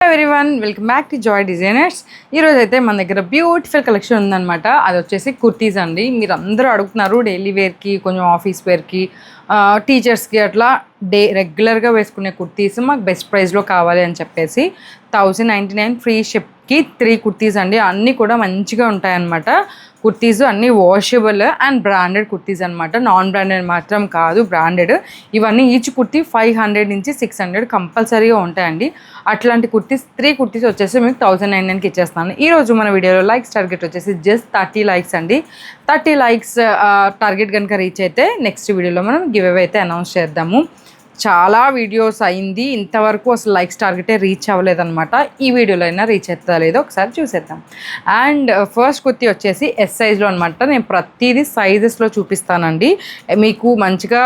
Everyone, welcome back to Joy designers. ఈరోజు అయితే మన దగ్గర బ్యూటిఫుల్ కలెక్షన్ ఉందన్నమాట. అది వచ్చేసి కుర్తీస్ అండి. మీరు అందరూ అడుగుతున్నారు డైలీ వేర్కి, కొంచెం ఆఫీస్ వేర్కి, టీచర్స్కి అట్లా రెగ్యులర్గా వేసుకునే కుర్తీస్ మాకు బెస్ట్ ప్రైస్లో కావాలి అని చెప్పేసి 1099 ఫ్రీ షిప్కి 3 కుర్తీస్ అండి. అన్నీ కూడా మంచిగా ఉంటాయన్నమాట. కుర్తీస్ అన్నీ వాషబుల్ అండ్ బ్రాండెడ్ కుర్తీస్ అనమాట. నాన్ బ్రాండెడ్ మాత్రం కాదు, బ్రాండెడ్. ఇవన్నీ ఈచ్ కుర్తీ 500 నుంచి 600 కంపల్సరీగా ఉంటాయండి. అట్లాంటి కుర్తీస్ 3 కుర్తీస్ వచ్చేసి మీకు 1099కి ఇచ్చేస్తాను. ఈరోజు మన వీడియోలో లైక్స్ టార్గెట్ వచ్చేసి జస్ట్ 30 లైక్స్ అండి. 30 లైక్స్ టార్గెట్ కనుక రీచ్ అయితే నెక్స్ట్ వీడియోలో మనం గివ్ అవే అయితే అనౌన్స్ చేద్దాము. చాలా వీడియోస్ అయింది, ఇంతవరకు అసలు లైక్స్ టార్గెటే రీచ్ అవ్వలేదన్నమాట. ఈ వీడియోలో అయినా రీచ్ అవుతుందా లేదో ఒకసారి చూసేద్దాం. అండ్ ఫస్ట్ కుర్తీ వచ్చేసి ఎస్ సైజ్లో అనమాట. నేను ప్రతిదీ సైజెస్లో చూపిస్తానండి. మీకు మంచిగా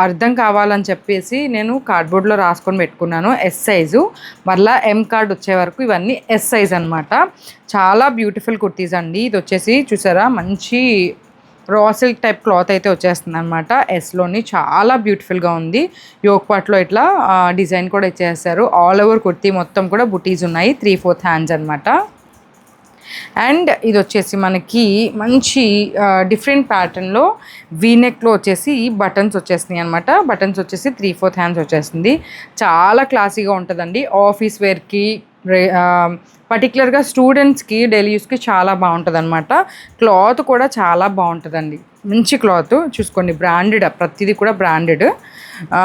అర్థం కావాలని చెప్పేసి నేను కార్డ్బోర్డ్లో రాసుకొని పెట్టుకున్నాను ఎస్ సైజు. మళ్ళీ ఎం కార్డ్ వచ్చే వరకు ఇవన్నీ ఎస్ సైజ్ అనమాట. చాలా బ్యూటిఫుల్ కుర్తీస్ అండి. ఇది వచ్చేసి చూసారా, మంచి రా సిల్క్ టైప్ క్లాత్ అయితే వచ్చేస్తుంది అనమాట. ఎస్లోని చాలా బ్యూటిఫుల్గా ఉంది. యోక్ పార్ట్లో ఇట్లా డిజైన్ కూడా ఇచ్చేస్తారు. ఆల్ ఓవర్ కుర్తీ మొత్తం కూడా బుటీస్ ఉన్నాయి. 3/4 హ్యాండ్స్ అనమాట. అండ్ ఇది వచ్చేసి మనకి మంచి డిఫరెంట్ ప్యాటర్న్లో వీనెక్లో వచ్చేసి బటన్స్ వచ్చేసినాయి అనమాట. బటన్స్ వచ్చేసి 3/4 హ్యాండ్స్ వచ్చేసింది. చాలా క్లాసీగా ఉంటుందండి. ఆఫీస్ వేర్కి, పర్టికులర్గా స్టూడెంట్స్కి, డైలీ యూస్కి చాలా బాగుంటుంది అనమాట. క్లాత్ కూడా చాలా బాగుంటుందండి. మంచి క్లాత్ చూసుకోండి. బ్రాండెడ్, ప్రతిదీ కూడా బ్రాండెడ్.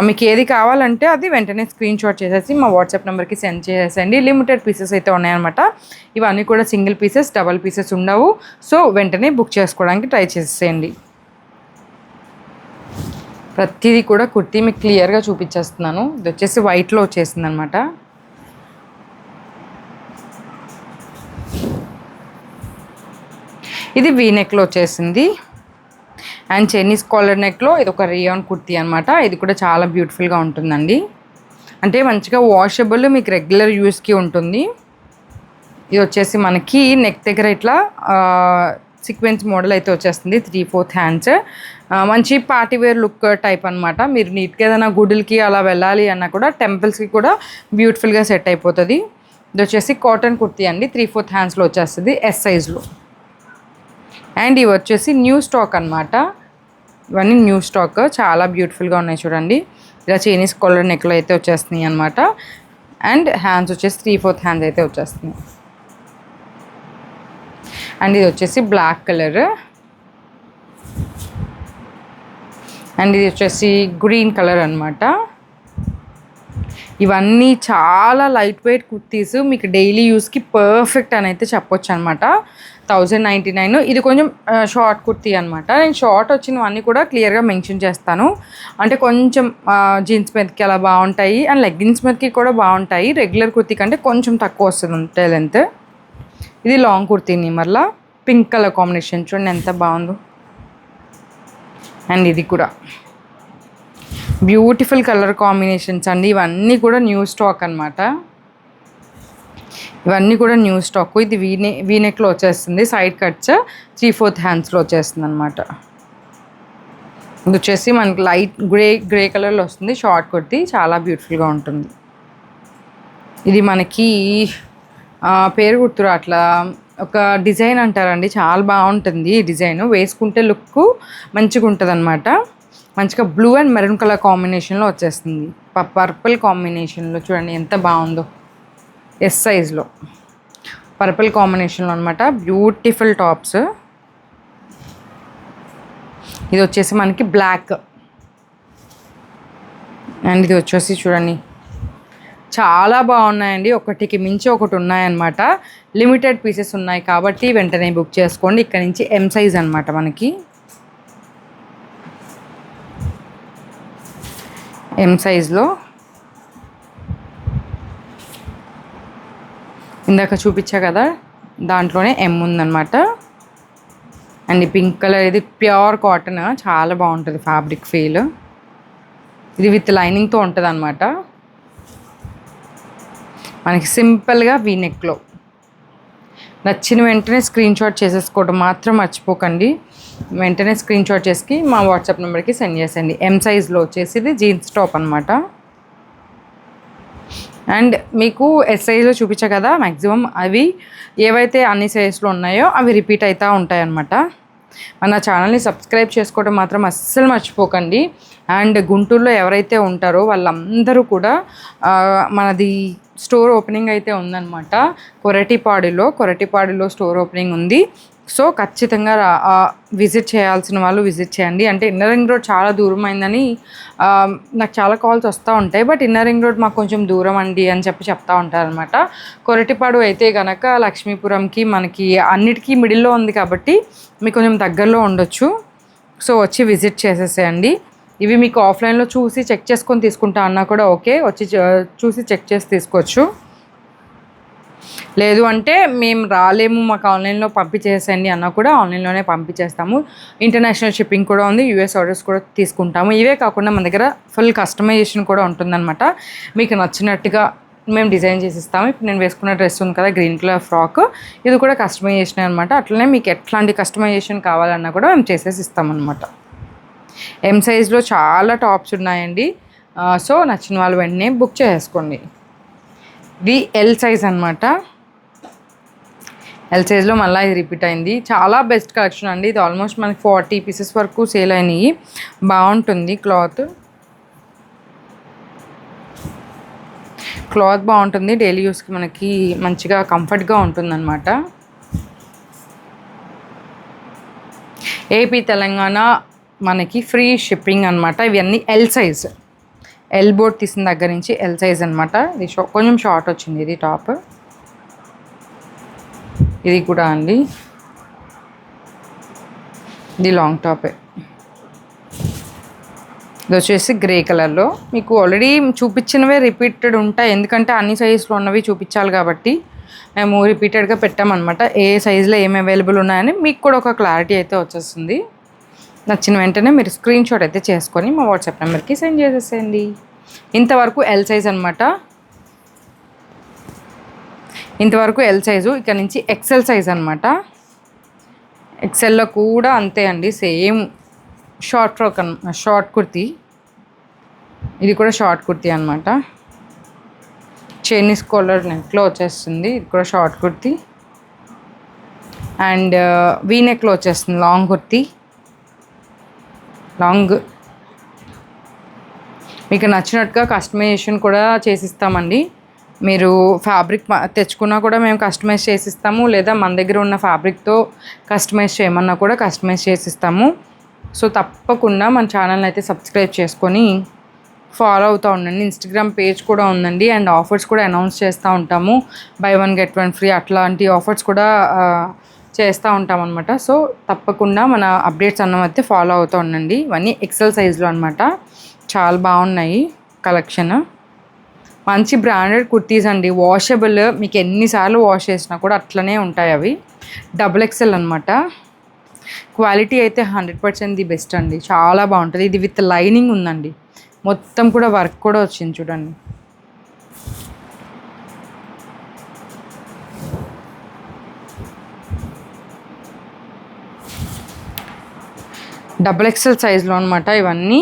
మీకు ఏది కావాలంటే అది వెంటనే స్క్రీన్ షాట్ చేసేసి మా వాట్సాప్ నెంబర్కి సెండ్ చేసేసండి. లిమిటెడ్ పీసెస్ అయితే ఉన్నాయన్నమాట. ఇవన్నీ కూడా సింగిల్ పీసెస్, డబల్ పీసెస్ ఉండవు. సో వెంటనే బుక్ చేసుకోవడానికి ట్రై చేసేయండి. ప్రతిదీ కూడా కుర్తీ మీకు క్లియర్గా చూపించేస్తున్నాను. ఇది వచ్చేసి వైట్లో వచ్చేసింది అనమాట. ఇది వీనెక్లో వచ్చేసింది. అండ్ చైనీస్ కాలర్ నెక్లో ఇది ఒక రియాన్ కుర్తీ అనమాట. ఇది కూడా చాలా బ్యూటిఫుల్గా ఉంటుందండి. అంటే మంచిగా వాషబుల్, మీకు రెగ్యులర్ యూస్కి ఉంటుంది. ఇది వచ్చేసి మనకి నెక్ దగ్గర ఇట్లా సీక్వెన్స్ మోడల్ అయితే వచ్చేస్తుంది. 3/4 హ్యాండ్స్. మంచి పార్టీవేర్ లుక్ టైప్ అనమాట. మీరు నీట్గా ఏదైనా గుడులకి అలా వెళ్ళాలి అన్నా కూడా, టెంపుల్స్కి కూడా బ్యూటిఫుల్గా సెట్ అయిపోతుంది. ఇది వచ్చేసి కాటన్ కుర్తీ అండి. 3/4 హ్యాండ్స్లో వచ్చేస్తుంది ఎస్ సైజ్లో. అండ్ ఇవి వచ్చేసి న్యూ స్టాక్ అనమాట. ఇవన్నీ న్యూ స్టాక్, చాలా బ్యూటిఫుల్గా ఉన్నాయి చూడండి. ఇలా చైనీస్ కాలర్ నెక్లో అయితే వచ్చేస్తున్నాయి అనమాట. అండ్ హ్యాండ్స్ వచ్చేసి 3/4 హ్యాండ్స్ అయితే వచ్చేస్తున్నాయి. అండ్ ఇది వచ్చేసి బ్లాక్ కలర్. అండ్ ఇది వచ్చేసి గ్రీన్ కలర్ అనమాట. ఇవన్నీ చాలా లైట్ వెయిట్ కుర్తీస్, మీకు డైలీ యూస్కి పర్ఫెక్ట్ అని అయితే చెప్పొచ్చు అనమాట. 1099. ఇది కొంచెం షార్ట్ కుర్తీ అనమాట. నేను షార్ట్ వచ్చినవన్నీ కూడా క్లియర్గా మెన్షన్ చేస్తాను. అంటే కొంచెం జీన్స్ మీదకి అలా బాగుంటాయి, అండ్ లెగ్గిన్స్ మీదకి కూడా బాగుంటాయి. రెగ్యులర్ కుర్తీ కంటే కొంచెం తక్కువ వస్తుంది అంతే లెంత్. ఇది లాంగ్ కుర్తీని మళ్ళీ పింక్ కలర్ కాంబినేషన్ చూడండి ఎంత బాగుందో. అండ్ ఇది కూడా బ్యూటిఫుల్ కలర్ కాంబినేషన్స్ అండి. ఇవన్నీ కూడా న్యూ స్టాక్ అనమాట. ఇవన్నీ కూడా న్యూ స్టాక్. ఇది వీనెక్లో వచ్చేస్తుంది. సైడ్ కట్స్ 3/4 హ్యాండ్స్లో వచ్చేస్తుంది అనమాట. ఇది వచ్చేసి మనకి లైట్ గ్రే కలర్లో వస్తుంది. షార్ట్ కుర్తీ చాలా బ్యూటిఫుల్గా ఉంటుంది. ఇది మనకి పేరు గుర్తురా, అట్లా ఒక డిజైన్ అంటారండి. చాలా బాగుంటుంది ఈ డిజైన్. వేసుకుంటే లుక్ మంచిగా ఉంటుంది అనమాట. మంచిగా బ్లూ అండ్ మెరూన్ కలర్ కాంబినేషన్లో వచ్చేస్తుంది. పర్పుల్ కాంబినేషన్లో చూడండి ఎంత బాగుందో. ఎస్ సైజ్లో పర్పుల్ కాంబినేషన్లో అనమాట. Beautiful tops. ఇది వచ్చేసి మనకి బ్లాక్. అండ్ ఇది వచ్చేసి చూడండి చాలా బాగున్నాయండి. ఒకటికి మించి ఒకటి ఉన్నాయన్నమాట. లిమిటెడ్ పీసెస్ ఉన్నాయి కాబట్టి వెంటనే బుక్ చేసుకోండి. ఇక్కడ నుంచి ఎం సైజ్ అనమాట మనకి. ఎం సైజ్లో ఇందాక చూపించా కదా, దాంట్లోనే ఎం ఉందన్నమాట. అండ్ పింక్ కలర్, ఇది ప్యూర్ కాటన్, చాలా బాగుంటుంది ఫ్యాబ్రిక్ ఫీల్. ఇది విత్ లైనింగ్తో ఉంటుంది అనమాట. మనకి సింపుల్గా వీనెక్లో. నచ్చిన వెంటనే స్క్రీన్ షాట్ చేసేసుకోవడం మాత్రం మర్చిపోకండి. వెంటనే స్క్రీన్ షాట్ చేసి మా వాట్సాప్ నెంబర్కి సెండ్ చేసేయండి. ఎం సైజ్లో వచ్చేసి ఇది జీన్స్ టాప్ అనమాట. అండ్ మీకు ఎస్ సైజ్లో చూపించా కదా, మ్యాక్సిమం అవి ఏవైతే అన్ని సైజెస్లో ఉన్నాయో అవి రిపీట్ అవుతూ ఉంటాయి అన్నమాట. మన ఛానల్ని సబ్స్క్రైబ్ చేసుకోవడం మాత్రం అస్సలు మర్చిపోకండి. అండ్ గుంటూరులో ఎవరైతే ఉంటారో వాళ్ళందరూ కూడా మనది స్టోర్ ఓపెనింగ్ అయితే ఉందన్నమాట. కొరటిపాడులో స్టోర్ ఓపెనింగ్ ఉంది. సో ఖచ్చితంగా విజిట్ చేయాల్సిన వాళ్ళు విజిట్ చేయండి. అంటే ఇన్నర్ రింగ్ రోడ్ చాలా దూరం అయిందని నాకు చాలా కాల్స్ వస్తూ ఉంటాయి. బట్ ఇన్నర్ రింగ్ రోడ్ మాకు కొంచెం దూరం అండి అని చెప్తూ ఉంటారనమాట. కొరటిపాడు అయితే కనుక లక్ష్మీపురంకి మనకి అన్నిటికీ మిడిల్లో ఉంది కాబట్టి మీకు కొంచెం దగ్గరలో ఉండొచ్చు. సో వచ్చి విజిట్ చేసేసేయండి. ఇవి మీకు ఆఫ్లైన్లో చూసి చెక్ చేసుకొని తీసుకుంటా అన్నా కూడా ఓకే, వచ్చి చూసి చెక్ చేసి తీసుకోవచ్చు. లేదు అంటే మేము రాలేము, మాకు ఆన్లైన్లో పంపించేసేయండి అన్నా కూడా ఆన్లైన్లోనే పంపించేస్తాము. ఇంటర్నేషనల్ షిప్పింగ్ కూడా ఉంది, యూఎస్ ఆర్డర్స్ కూడా తీసుకుంటాము. ఇవే కాకుండా మన దగ్గర ఫుల్ కస్టమైజేషన్ కూడా ఉంటుందన్నమాట. మీకు నచ్చినట్టుగా మేము డిజైన్ చేసిస్తాము. ఇప్పుడు నేను వేసుకున్న డ్రెస్ ఉంది కదా, గ్రీన్ కలర్ ఫ్రాక్, ఇది కూడా కస్టమైజేషన్ అనమాట. అట్లనే మీకు ఎట్లాంటి కస్టమైజేషన్ కావాలన్నా కూడా మేము చేసేసి ఇస్తామన్నమాట. ఎం సైజ్లో చాలా టాప్స్ ఉన్నాయండి. సో నచ్చిన వాళ్ళు వెంటనే బుక్ చేసుకోండి. ఇది ఎల్ సైజ్ అనమాట. ఎల్ సైజ్లో మళ్ళీ ఇది రిపీట్ అయింది. చాలా బెస్ట్ కలెక్షన్ అండి. ఇది ఆల్మోస్ట్ మనకి 40 పీసెస్ వరకు సేల్ అయినాయి. బాగుంటుంది క్లాత్ బాగుంటుంది. డైలీ యూస్కి మనకి మంచిగా కంఫర్ట్గా ఉంటుందన్నమాట. ఏపీ తెలంగాణ మనకి ఫ్రీ షిప్పింగ్ అనమాట. ఇవన్నీ ఎల్ సైజ్, ఎల్ బోర్డ్ తీసిన దగ్గర నుంచి ఎల్ సైజ్ అనమాట. ఇది కొంచెం షార్ట్ వచ్చింది ఇది టాప్. ఇది కూడా అండి, ఇది లాంగ్ టాపే. ఇది వచ్చేసి గ్రే కలర్లో. మీకు ఆల్రెడీ చూపించినవే రిపీటెడ్ ఉంటాయి, ఎందుకంటే అన్ని సైజులో ఉన్నవి చూపించాలి కాబట్టి మేము రిపీటెడ్గా పెట్టామన్నమాట. ఏ సైజులో ఏమి అవైలబుల్ ఉన్నాయని మీకు కూడా ఒక క్లారిటీ అయితే వచ్చేస్తుంది. నచ్చిన వెంటనే మీరు స్క్రీన్ షాట్ అయితే చేసుకొని మా వాట్సాప్ నెంబర్కి సెండ్ చేసేసేయండి. ఇంతవరకు ఎల్ సైజ్ అనమాట. ఇంతవరకు ఎల్ సైజు. ఇక్కడ నుంచి ఎక్సెల్ సైజ్ అనమాట. ఎక్సెల్లో కూడా అంతే అండి, same short frock short kurti. ఇది కూడా షార్ట్ కుర్తీ అనమాట. చైనీస్ కాలర్ నెక్లో వచ్చేస్తుంది. ఇది కూడా షార్ట్ కుర్తీ. అండ్ వీ నెక్లో వచ్చేస్తుంది లాంగ్ కుర్తీ. లాంగ్ మీకు నచ్చినట్టుగా కస్టమైజేషన్ కూడా చేసిస్తామండి. మీరు ఫ్యాబ్రిక్ తెచ్చుకున్నా కూడా మేము కస్టమైజ్ చేసిస్తాము, లేదా మన దగ్గర ఉన్న ఫ్యాబ్రిక్తో కస్టమైజ్ చేయమన్నా కూడా కస్టమైజ్ చేసిస్తాము. సో తప్పకుండా మన ఛానల్ని అయితే సబ్స్క్రైబ్ చేసుకొని ఫాలో అవుతూ ఉండండి. ఇన్స్టాగ్రామ్ పేజ్ కూడా ఉందండి. అండ్ ఆఫర్స్ కూడా అనౌన్స్ చేస్తూ ఉంటాము. బై 1 get 1 ఫ్రీ అట్లాంటి ఆఫర్స్ కూడా చేస్తూ ఉంటాం అనమాట. సో తప్పకుండా మన అప్డేట్స్ అన్నమైతే ఫాలో అవుతూ ఉండండి. ఇవన్నీ ఎక్సెల్ సైజులో అనమాట. చాలా బాగున్నాయి కలెక్షన్. మంచి బ్రాండెడ్ కుర్తీస్ అండి, వాషబుల్. మీకు ఎన్నిసార్లు వాష్ చేసినా కూడా అట్లనే ఉంటాయి. అవి XXL అనమాట. క్వాలిటీ అయితే 100% ది బెస్ట్ అండి, చాలా బాగుంటుంది. ఇది విత్ లైనింగ్ ఉందండి, మొత్తం కూడా వర్క్ కూడా వచ్చింది చూడండి. XXL సైజులో అనమాట ఇవన్నీ.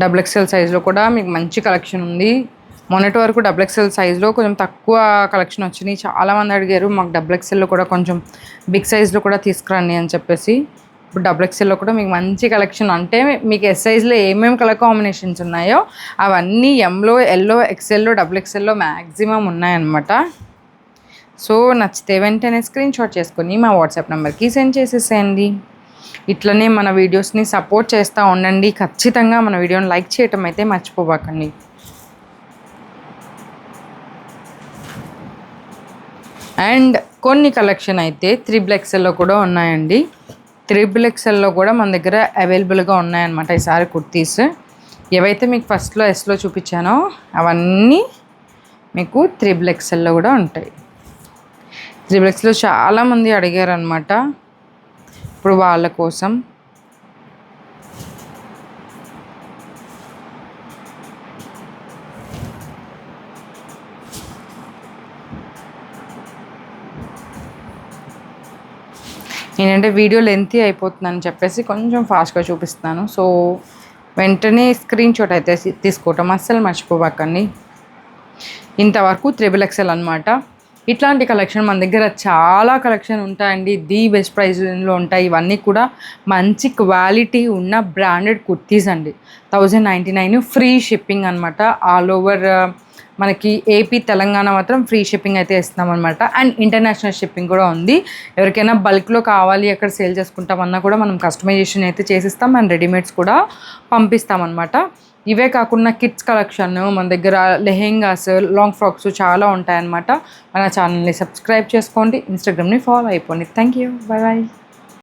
XXL సైజులో కూడా మీకు మంచి కలెక్షన్ ఉంది. మొన్నటి వరకు XXL సైజులో కొంచెం తక్కువ కలెక్షన్ వచ్చినాయి. చాలామంది అడిగారు మాకు XXLలో కూడా కొంచెం బిగ్ సైజులో కూడా తీసుకురండి అని చెప్పేసి. ఇప్పుడు XXLలో కూడా మీకు మంచి కలెక్షన్, అంటే మీకు ఎస్ సైజులో ఏమేమి కలర్ కాంబినేషన్స్ ఉన్నాయో అవన్నీ ఎంలో, ఎల్లో, ఎక్సెల్లో, XXLలో మ్యాక్సిమం ఉన్నాయన్నమాట. సో నచ్చితే వెంటనే స్క్రీన్ షాట్ చేసుకొని మా వాట్సాప్ నెంబర్కి సెండ్ చేసేసేయండి. ఇట్లనే మన వీడియోస్ని సపోర్ట్ చేస్తూ ఉండండి. ఖచ్చితంగా మన వీడియోని లైక్ చేయటం అయితే మర్చిపోబాకండి. అండ్ కొన్ని కలెక్షన్ అయితే XXLలో కూడా ఉన్నాయండి. XXLలో కూడా మన దగ్గర అవైలబుల్గా ఉన్నాయన్నమాట ఈసారి కుర్తీస్. ఏవైతే మీకు ఫస్ట్లో ఎస్లో చూపించానో అవన్నీ మీకు XXLలో కూడా ఉంటాయి. XXLలో చాలామంది అడిగారు అనమాట. ఇప్పుడు వాళ్ళ కోసం ఏంటంటే వీడియో లెంతీ అయిపోతుందని చెప్పేసి కొంచెం ఫాస్ట్గా చూపిస్తున్నాను. సో వెంటనే స్క్రీన్ షాట్ అయితే తీసుకోవటం అస్సలు మర్చిపోబాకండి. ఇంతవరకు XXL అనమాట. ఇట్లాంటి కలెక్షన్ మన దగ్గర చాలా కలెక్షన్ ఉంటాయండి. బెస్ట్ ప్రైస్లో ఉంటాయి. ఇవన్నీ కూడా మంచి క్వాలిటీ ఉన్న బ్రాండెడ్ కుర్తీస్ అండి. 1099 ఫ్రీ షిప్పింగ్ అనమాట. ఆల్ ఓవర్ మనకి ఏపీ తెలంగాణ మాత్రం ఫ్రీ షిప్పింగ్ అయితే ఇస్తున్నాం అనమాట. అండ్ ఇంటర్నేషనల్ షిప్పింగ్ కూడా ఉంది. ఎవరికైనా బల్క్లో కావాలి అక్కడ సేల్ చేసుకుంటామన్నా కూడా మనం కస్టమైజేషన్ అయితే చేసిస్తాం. అండ్ రెడీమేడ్స్ కూడా పంపిస్తాం అనమాట. ఇవే కాకుండా కిడ్స్ కలెక్షన్ మన దగ్గర లెహెంగాస్, లాంగ్ ఫ్రాక్స్ చాలా ఉంటాయన్నమాట. మన ఛానల్ని సబ్స్క్రైబ్ చేసుకోండి, ఇన్స్టాగ్రామ్ని ఫాలో అయిపోండి. Thank you, bye bye.